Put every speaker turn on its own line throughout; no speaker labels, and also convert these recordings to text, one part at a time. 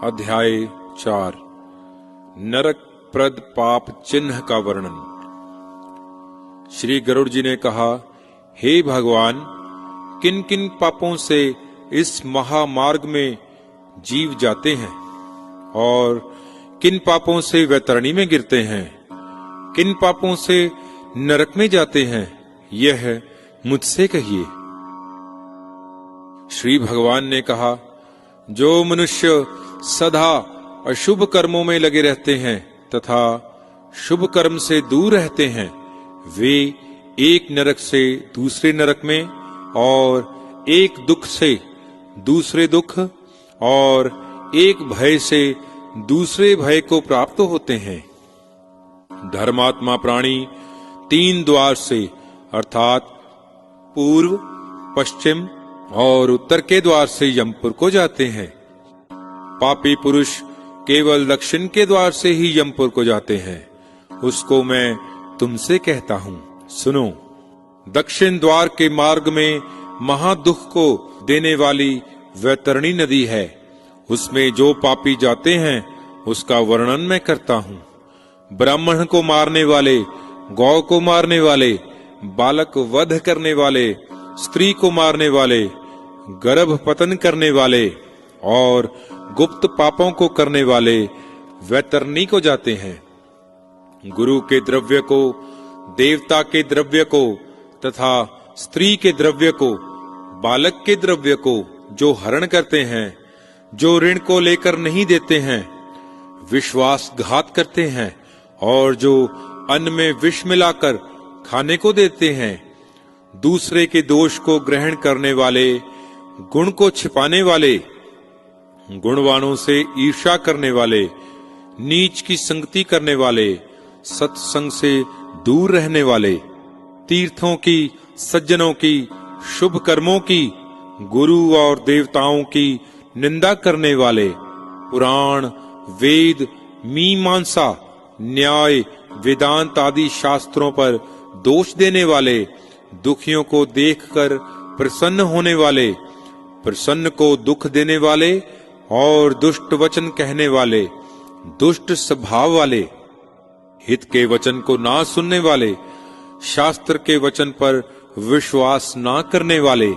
अध्याय 4 नरक प्रद पाप चिन्ह का वर्णन। श्री गरुड़ जी ने कहा, हे भगवान, किन किन पापों से इस महामार्ग में जीव जाते हैं और किन पापों से वैतरणी में गिरते हैं, किन पापों से नरक में जाते हैं, यह मुझसे कहिए। श्री भगवान ने कहा, जो मनुष्य सदा अशुभ कर्मों में लगे रहते हैं तथा शुभ कर्म से दूर रहते हैं, वे एक नरक से दूसरे नरक में और एक दुख से दूसरे दुख और एक भय से दूसरे भय को प्राप्त होते हैं। धर्मात्मा प्राणी 3 द्वार से अर्थात पूर्व, पश्चिम और उत्तर के द्वार से यमपुर को जाते हैं। पापी पुरुष केवल दक्षिण के द्वार से ही यमपुर को जाते हैं। उसको मैं तुमसे कहता हूँ, सुनो। दक्षिण द्वार के मार्ग में महादुख को देने वाली वैतरणी नदी है। उसमें जो पापी जाते हैं उसका वर्णन मैं करता हूँ। ब्राह्मण को मारने वाले, गौ को मारने वाले, बालक वध करने वाले, स्त्री को मारने वाले, गर्भ पतन करने वाले और गुप्त पापों को करने वाले वैतरणी को जाते हैं। गुरु के द्रव्य को, देवता के द्रव्य को तथा स्त्री के द्रव्य को, बालक के द्रव्य को जो हरण करते हैं, जो ऋण को लेकर नहीं देते हैं, विश्वासघात करते हैं और जो अन्न में विष मिलाकर खाने को देते हैं, दूसरे के दोष को ग्रहण करने वाले, गुण को छिपाने वाले, गुणवानों से ईर्ष्या करने वाले, नीच की संगति करने वाले, सत्संग से दूर रहने वाले, तीर्थों की, सज्जनों की, शुभ कर्मों की, गुरु और देवताओं की निंदा करने वाले, पुराण, वेद, मीमांसा, न्याय, वेदांत आदि शास्त्रों पर दोष देने वाले, दुखियों को देखकर प्रसन्न होने वाले, प्रसन्न को दुख देने वाले और दुष्ट वचन कहने वाले, दुष्ट स्वभाव वाले, हित के वचन को ना सुनने वाले, शास्त्र के वचन पर विश्वास ना करने वाले,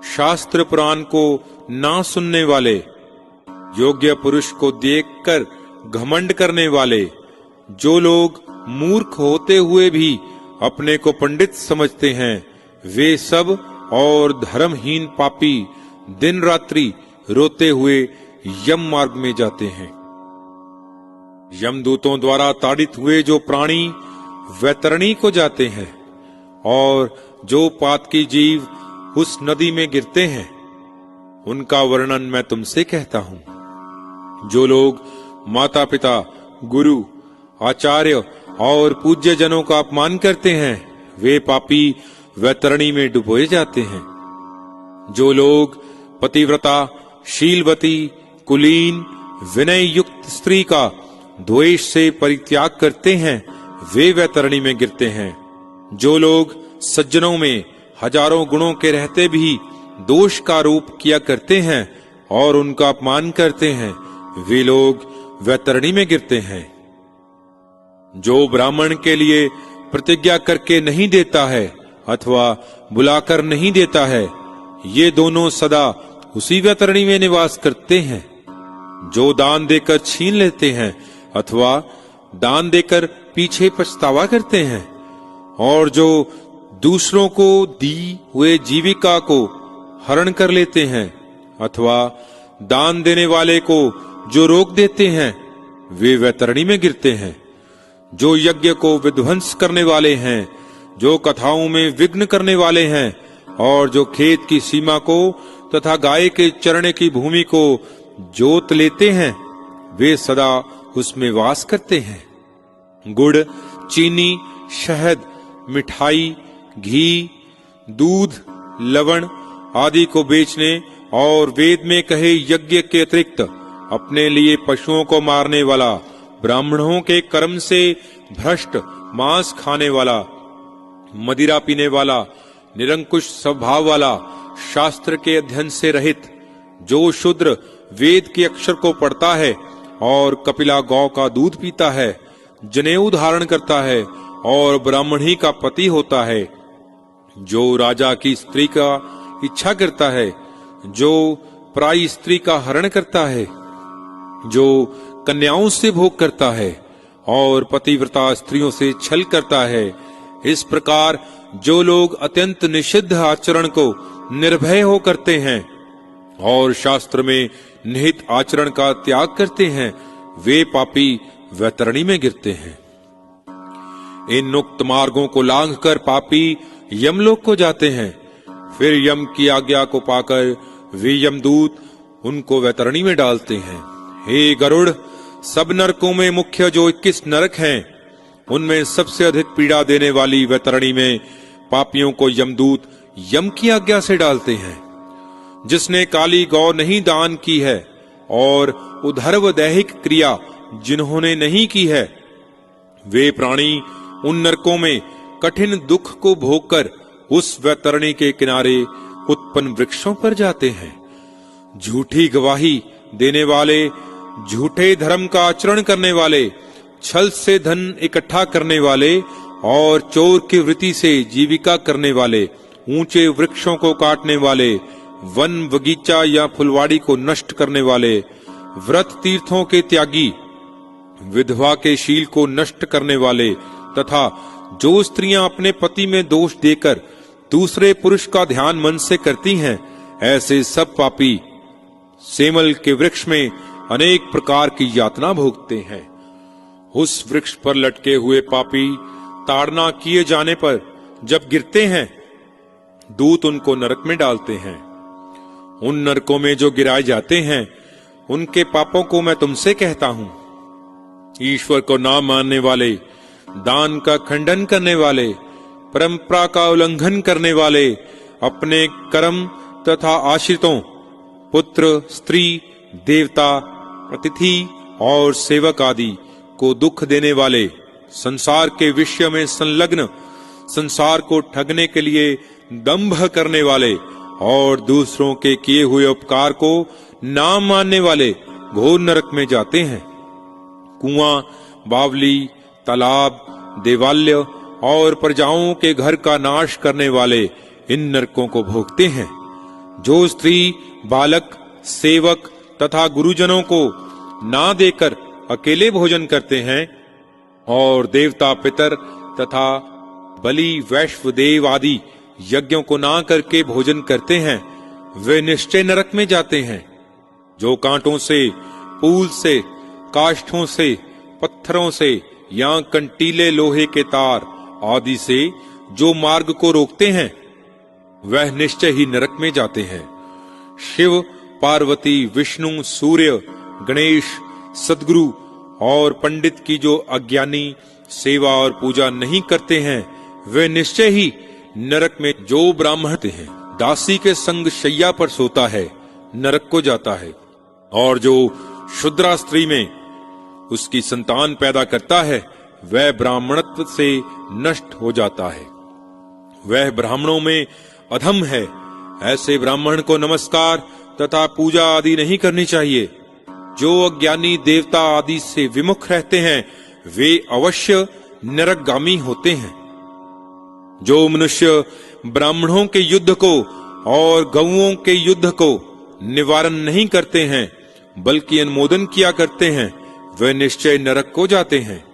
शास्त्र पुराण को ना सुनने वाले, योग्य पुरुष को देखकर घमंड करने वाले, जो लोग मूर्ख होते हुए भी अपने को पंडित समझते हैं, वे सब और धर्महीन पापी दिन रात्रि रोते हुए यम मार्ग में जाते हैं। यमदूतों द्वारा ताड़ित हुए जो प्राणी वैतरणी को जाते हैं और जो पातकी जीव उस नदी में गिरते हैं, उनका वर्णन मैं तुमसे कहता हूँ। जो लोग माता पिता, गुरु, आचार्य और पूज्य जनों का अपमान करते हैं, वे पापी वैतरणी में डुबोए जाते हैं। जो लोग पतिव्रता, शीलवती, कुलीन, विनय युक्त स्त्री का द्वेष से परित्याग करते हैं, वे वैतरणी में गिरते हैं। जो लोग सज्जनों में हजारों गुणों के रहते भी दोष का रूप किया करते हैं और उनका अपमान करते हैं, वे लोग वैतरणी में गिरते हैं। जो ब्राह्मण के लिए प्रतिज्ञा करके नहीं देता है अथवा बुलाकर नहीं देता है, ये दोनों सदा उसी वैतरणी में निवास करते हैं। जो दान देकर छीन लेते हैं अथवा दान देकर पीछे पछतावा करते हैं और जो दूसरों को दी हुए जीविका को हरण कर लेते हैं अथवा दान देने वाले को जो रोक देते हैं, वे वैतरणी में गिरते हैं। जो यज्ञ को विध्वंस करने वाले हैं, जो कथाओं में विघ्न करने वाले हैं और जो खेत की सीमा को तथा गाय के चरणे की भूमि को जोत लेते हैं, वे सदा उसमें वास करते हैं। गुड़, चीनी, शहद, मिठाई, घी, दूध, लवण आदि को बेचने और वेद में कहे यज्ञ के अतिरिक्त अपने लिए पशुओं को मारने वाला, ब्राह्मणों के कर्म से भ्रष्ट मांस खाने वाला, मदिरा पीने वाला, निरंकुश स्वभाव वाला, शास्त्र के अध्ययन से रहित, जो शूद्र वेद के अक्षर को पढ़ता है और कपिला गौ का दूध पीता है, जनेऊ धारण करता है और ब्राह्मणी का पति होता है, जो राजा की स्त्री का इच्छा करता है, जो पराई स्त्री का हरण करता है, जो कन्याओं से भोग करता है और पतिव्रता स्त्रियों से छल करता है, इस प्रकार जो लोग अत्यंत निषिद्ध आचरण को निर्भय हो करते हैं और शास्त्र में निहित आचरण का त्याग करते हैं, वे पापी वैतरणी में गिरते हैं। इन उक्त मार्गों को लांघकर पापी यमलोक को जाते हैं। फिर यम की आज्ञा को पाकर वे यमदूत उनको वैतरणी में डालते हैं। हे गरुड़, सब नरकों में मुख्य जो 21 नरक हैं, उनमें सबसे अधिक पीड़ा देने वाली वैतरणी में पापियों को यमदूत यम की आज्ञा से डालते हैं। जिसने काली गौ नहीं दान की है और उधर्व दैहिक क्रिया जिन्होंने नहीं की है, वे प्राणी उन नरकों में कठिन दुख को भोगकर उस वैतरणी के किनारे उत्पन्न वृक्षों पर जाते हैं। झूठी गवाही देने वाले, झूठे धर्म का आचरण करने वाले, छल से धन इकट्ठा करने वाले और चोर की वृत्ति से जीविका करने वाले, ऊंचे वृक्षों को काटने वाले, वन बगीचा या फुलवाड़ी को नष्ट करने वाले, व्रत तीर्थों के त्यागी, विधवा के शील को नष्ट करने वाले तथा जो स्त्रियां अपने पति में दोष देकर दूसरे पुरुष का ध्यान मन से करती हैं, ऐसे सब पापी सेमल के वृक्ष में अनेक प्रकार की यातना भोगते हैं। उस वृक्ष पर लटके हुए पापी ताड़ना किए जाने पर जब गिरते हैं, दूत उनको नरक में डालते हैं। उन नरकों में जो गिराए जाते हैं, उनके पापों को मैं तुमसे कहता हूं। ईश्वर को ना मानने वाले, दान का खंडन करने वाले, परंपरा का उल्लंघन करने वाले, अपने कर्म तथा आश्रितों, पुत्र, स्त्री, देवता, अतिथि और सेवक आदि को दुख देने वाले, संसार के विषय में संलग्न, संसार को ठगने के लिए दंभ करने वाले और दूसरों के किए हुए उपकार को ना मानने वाले घोर नरक में जाते हैं। कुआं, बावली, तालाब, देवालय और प्रजाओं के घर का नाश करने वाले इन नरकों को भोगते हैं। जो स्त्री, बालक, सेवक तथा गुरुजनों को ना देकर अकेले भोजन करते हैं और देवता, पितर तथा बलि, वैश्व देव आदि यज्ञों को ना करके भोजन करते हैं, वे निश्चय नरक में जाते हैं। जो कांटों से, पूल से, काष्ठों से, पत्थरों से या कंटीले लोहे के तार आदि से जो मार्ग को रोकते हैं, वह निश्चय ही नरक में जाते हैं। शिव, पार्वती, विष्णु, सूर्य, गणेश, सद्गुरु और पंडित की जो अज्ञानी सेवा और पूजा नहीं करते हैं, वे निश्चय ही नरक में जो ब्राह्मण हैं, दासी के संग शैया पर सोता है, नरक को जाता है। और जो शुद्रा स्त्री में उसकी संतान पैदा करता है, वह ब्राह्मणत्व से नष्ट हो जाता है, वह ब्राह्मणों में अधम है। ऐसे ब्राह्मण को नमस्कार तथा पूजा आदि नहीं करनी चाहिए। जो अज्ञानी देवता आदि से विमुख रहते हैं, वे अवश्य नरकगामी होते हैं। जो मनुष्य ब्राह्मणों के युद्ध को और गौओं के युद्ध को निवारण नहीं करते हैं, बल्कि अनुमोदन किया करते हैं, वे निश्चय नरक को जाते हैं।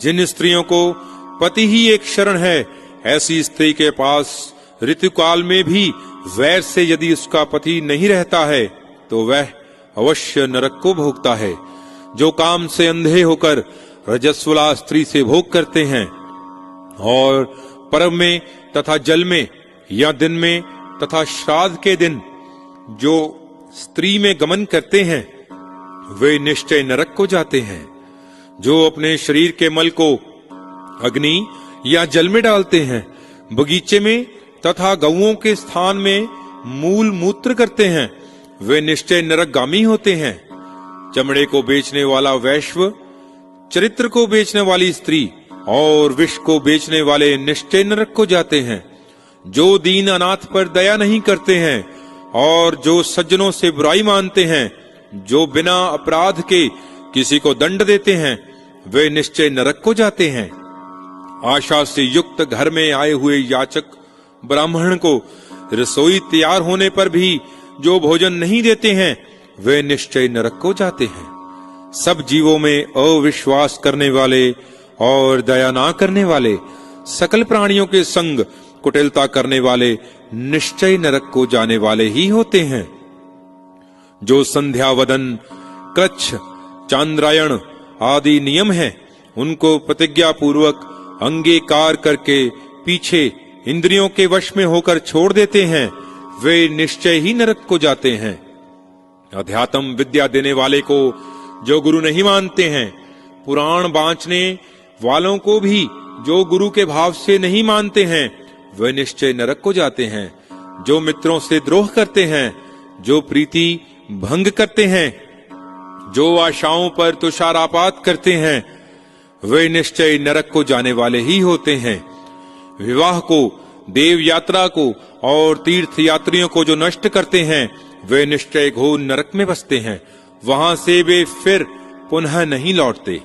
जिन स्त्रियों को पति ही एक शरण है, ऐसी स्त्री के पास ऋतुकाल में भी वैर से यदि उसका पति नहीं रहता है, तो वह अवश्य नरक को भोगता है। जो काम से अंधे होकर रजस्वला स्त्री से भोग करते हैं और पर्व में तथा जल में या दिन में तथा श्राद्ध के दिन जो स्त्री में गमन करते हैं, वे निश्चय नरक को जाते हैं। जो अपने शरीर के मल को अग्नि या जल में डालते हैं, बगीचे में तथा गौओं के स्थान में मूल मूत्र करते हैं, वे निश्चय नरकगामी होते हैं। चमड़े को बेचने वाला वैश्व, चरित्र को बेचने वाली स्त्री और विष को बेचने वाले निश्चय नरक को जाते हैं। जो दीन अनाथ पर दया नहीं करते हैं और जो सज्जनों से बुराई मानते हैं, जो बिना अपराध के किसी को दंड देते हैं, वे निश्चय नरक को जाते हैं। आशा से युक्त घर में आए हुए याचक ब्राह्मण को रसोई तैयार होने पर भी जो भोजन नहीं देते हैं, वे निश्चय नरक को जाते हैं। सब जीवों में अविश्वास करने वाले और दया ना करने वाले, सकल प्राणियों के संग कुटिलता करने वाले निश्चय नरक को जाने वाले ही होते हैं। जो संध्यावदन, कृच्छ, चांद्रायण आदि नियम हैं, उनको प्रतिज्ञा पूर्वक अंगीकार करके पीछे इंद्रियों के वश में होकर छोड़ देते हैं, वे निश्चय ही नरक को जाते हैं। अध्यात्म विद्या देने वाले को जो गुरु नहीं मानते हैं, पुराण बांचने वालों को भी जो गुरु के भाव से नहीं मानते हैं, वे निश्चय नरक को जाते हैं। जो मित्रों से द्रोह करते हैं, जो प्रीति भंग करते हैं, जो आशाओं पर तुषारापात करते हैं, वे निश्चय नरक को जाने वाले ही होते हैं। विवाह को, देव यात्रा को और तीर्थ यात्रियों को जो नष्ट करते हैं, वे निश्चय घोर नरक में बसते हैं। वहां से वे फिर पुनः नहीं लौटते।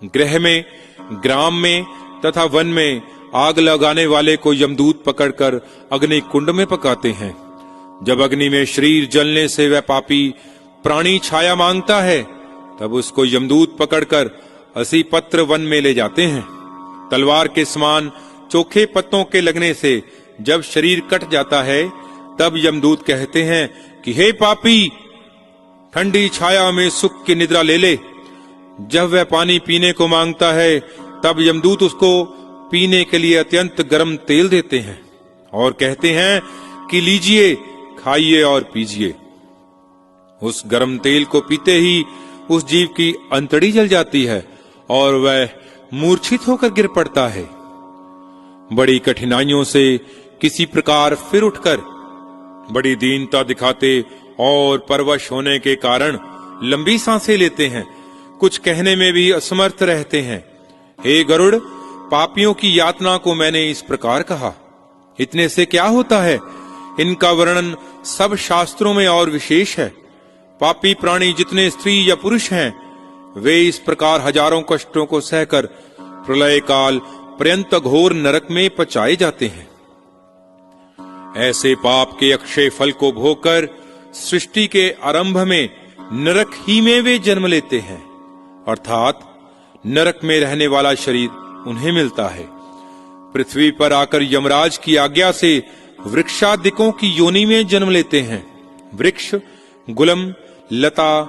गृह में, ग्राम में तथा वन में आग लगाने वाले को यमदूत पकड़कर अग्नि कुंड में पकाते हैं। जब अग्नि में शरीर जलने से वह पापी प्राणी छाया मांगता है, तब उसको यमदूत पकड़कर 80 पत्र वन में ले जाते हैं। तलवार के समान चोखे पत्तों के लगने से जब शरीर कट जाता है, तब यमदूत कहते हैं कि हे पापी, ठंडी छाया में सुख की निद्रा ले ले। जब वह पानी पीने को मांगता है, तब यमदूत उसको पीने के लिए अत्यंत गर्म तेल देते हैं और कहते हैं कि लीजिए, खाइए और पीजिए। उस गर्म तेल को पीते ही उस जीव की अंतड़ी जल जाती है और वह मूर्छित होकर गिर पड़ता है। बड़ी कठिनाइयों से किसी प्रकार फिर उठकर बड़ी दीनता दिखाते और परवश होने के कारण लंबी सांसें लेते हैं, कुछ कहने में भी असमर्थ रहते हैं। हे गरुड़, पापियों की यातना को मैंने इस प्रकार कहा, इतने से क्या होता है? इनका वर्णन सब शास्त्रों में और विशेष है। पापी प्राणी जितने स्त्री या पुरुष हैं, वे इस प्रकार हजारों कष्टों को सहकर प्रलय काल पर्यंत घोर नरक में पचाए जाते हैं। ऐसे पाप के अक्षय फल को भोगकर सृष्टि के आरंभ में नरक ही में वे जन्म लेते हैं, अर्थात नरक में रहने वाला शरीर उन्हें मिलता है। पृथ्वी पर आकर यमराज की आज्ञा से वृक्षादिकों की योनि में जन्म लेते हैं। वृक्ष, गुलम, लता,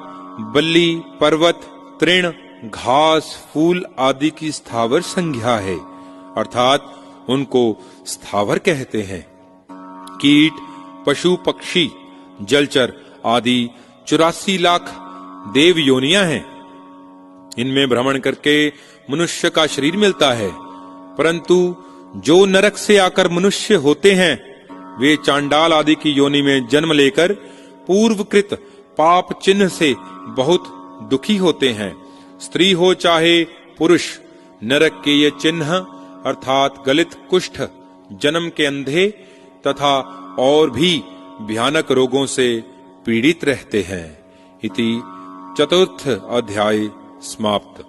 बल्ली, पर्वत, तृण, घास, फूल आदि की स्थावर संज्ञा है, अर्थात उनको स्थावर कहते हैं। कीट, पशु, पक्षी, जलचर आदि 84 लाख देव योनियां हैं। इनमें भ्रमण करके मनुष्य का शरीर मिलता है, परंतु जो नरक से आकर मनुष्य होते हैं, वे चांडाल आदि की योनि में जन्म लेकर पूर्वकृत पाप चिन्ह से बहुत दुखी होते हैं। स्त्री हो चाहे पुरुष, नरक के ये चिन्ह अर्थात गलित कुष्ठ, जन्म के अंधे तथा और भी भयानक रोगों से पीड़ित रहते हैं। इति चतुर्थ अध्याय समाप्त।